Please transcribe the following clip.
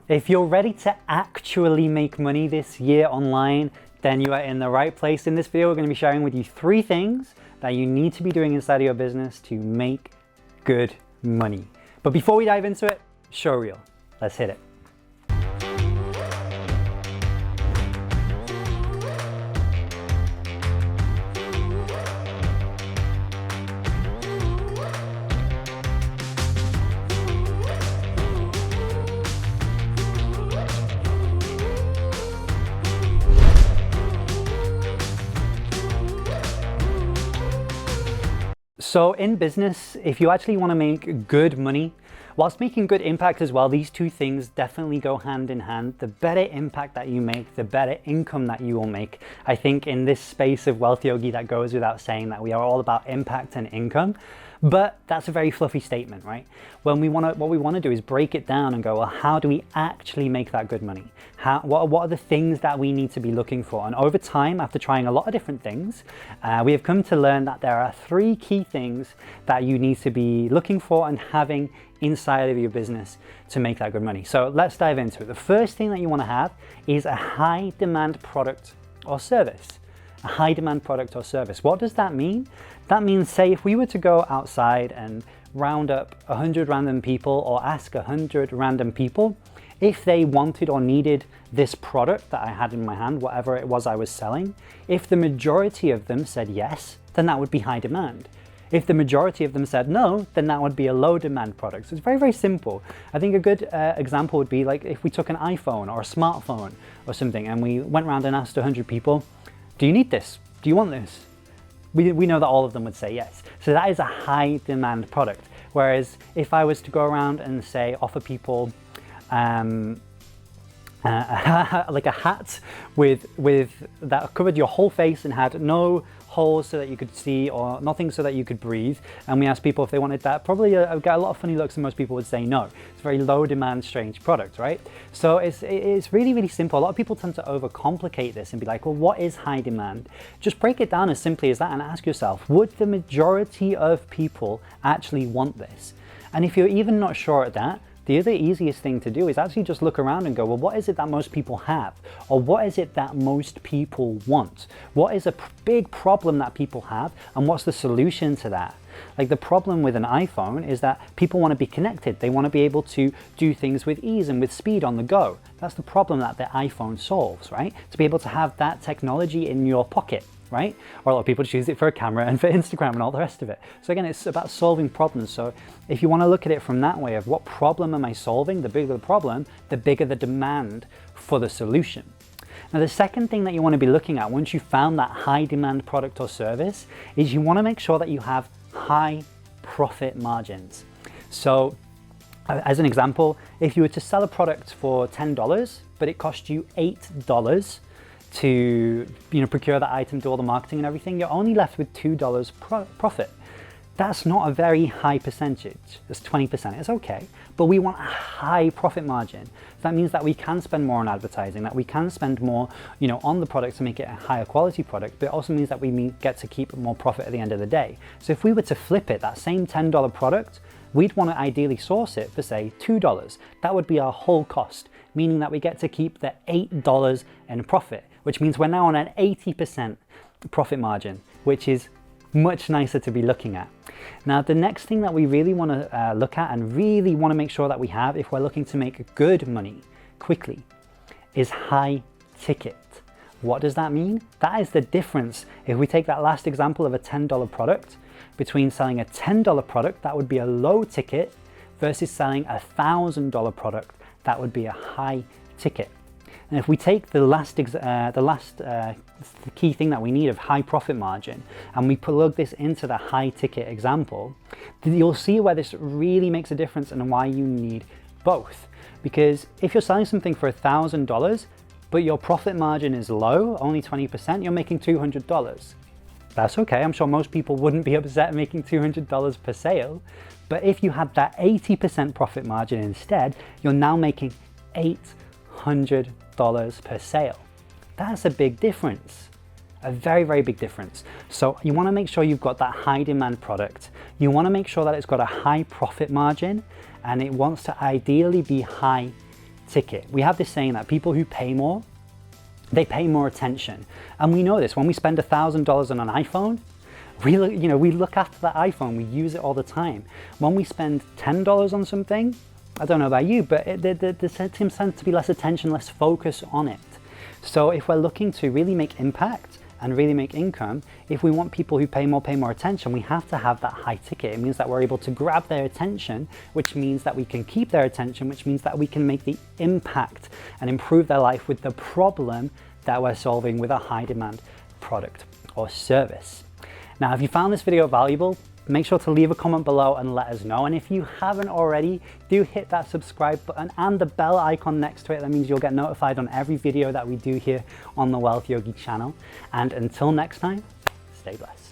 If you're ready to actually make money this year online, then you are in the right place. In this video, we're going to be sharing with you 3 things that you need to be doing inside of your business to make good money. But before we dive into it, show reel. Let's hit it. So in business, if you actually want to make good money, whilst making good impact as well, these 2 things definitely go hand in hand. The better impact that you make, the better income that you will make. I think in this space of Wealth Yogi, that goes without saying that we are all about impact and income. But that's a very fluffy statement, right? What we want to do is break it down and go, well, how do we actually make that good money? What are the things that we need to be looking for? And over time, after trying a lot of different things, we have come to learn that there are 3 key things that you need to be looking for and having inside of your business to make that good money. So let's dive into it. The first thing that you want to have is a high demand product or service. A high demand product or service. What does that mean? That means, say, if we were to go outside and round up 100 random people or ask 100 random people if they wanted or needed this product that I had in my hand, whatever it was I was selling, if the majority of them said yes, then that would be high demand. If the majority of them said no, then that would be a low demand product. So it's very, very simple. I think a good example would be like if we took an iPhone or a smartphone or something and we went around and asked 100 people, do you need this? Do you want this? We know that all of them would say yes. So that is a high demand product. Whereas if I was to go around and say offer people like a hat with that covered your whole face and had no holes so that you could see or nothing so that you could breathe, and we asked people if they wanted that, probably I've got a lot of funny looks and most people would say no. It's a very low demand, strange product, right? So it's really, really simple. A lot of people tend to overcomplicate this and be like, well, what is high demand? Just break it down as simply as that and ask yourself, would the majority of people actually want this? And if you're even not sure at that, the other easiest thing to do is actually just look around and go, well, what is it that most people have? Or what is it that most people want? What is a big problem that people have? And what's the solution to that? Like the problem with an iPhone is that people want to be connected. They want to be able to do things with ease and with speed on the go. That's the problem that the iPhone solves, right? To be able to have that technology in your pocket, right? Or a lot of people choose it for a camera and for Instagram and all the rest of it. So again, it's about solving problems. So if you want to look at it from that way of what problem am I solving, the bigger the problem, the bigger the demand for the solution. Now, the second thing that you want to be looking at once you've found that high demand product or service is you want to make sure that you have high profit margins. So as an example, if you were to sell a product for $10, but it cost you $8 to procure that item, do all the marketing and everything, you're only left with $2 profit. That's not a very high percentage. It's 20%. It's okay, but we want a high profit margin. That means that we can spend more on advertising, that we can spend more, on the product to make it a higher quality product, but it also means that we get to keep more profit at the end of the day. So if we were to flip it, that same $10 product, we'd want to ideally source it for, say, $2. That would be our whole cost, meaning that we get to keep the $8 in profit, which means we're now on an 80% profit margin, which is much nicer to be looking at. Now, the next thing that we really want to look at and really want to make sure that we have if we're looking to make good money quickly is high ticket. What does that mean? That is the difference. If we take that last example of a $10 product, between selling a $10 product, that would be a low ticket, versus selling a $1,000 product, that would be a high ticket. And if we take the last key thing that we need of high profit margin and we plug this into the high ticket example, then you'll see where this really makes a difference and why you need both. Because if you're selling something for $1,000, but your profit margin is low, only 20%, you're making $200. That's okay. I'm sure most people wouldn't be upset making $200 per sale. But if you had that 80% profit margin instead, you're now making $800 per sale. That's a big difference, a very, very big difference. So you want to make sure you've got that high demand product. You want to make sure that it's got a high profit margin and it wants to ideally be high ticket. We have this saying that people who pay more, they pay more attention. And we know this. When we spend $1,000 on an iPhone, we look after that iPhone, we use it all the time. When we spend $10 on something, I don't know about you, but there tends to be less attention, less focus on it. So if we're looking to really make impact and really make income, if we want people who pay more attention, we have to have that high ticket. It means that we're able to grab their attention, which means that we can keep their attention, which means that we can make the impact and improve their life with the problem that we're solving with a high demand product or service. Now, if you found this video valuable, make sure to leave a comment below and let us know. And if you haven't already, do hit that subscribe button and the bell icon next to it. That means you'll get notified on every video that we do here on the Wealth Yogi channel. And until next time, stay blessed.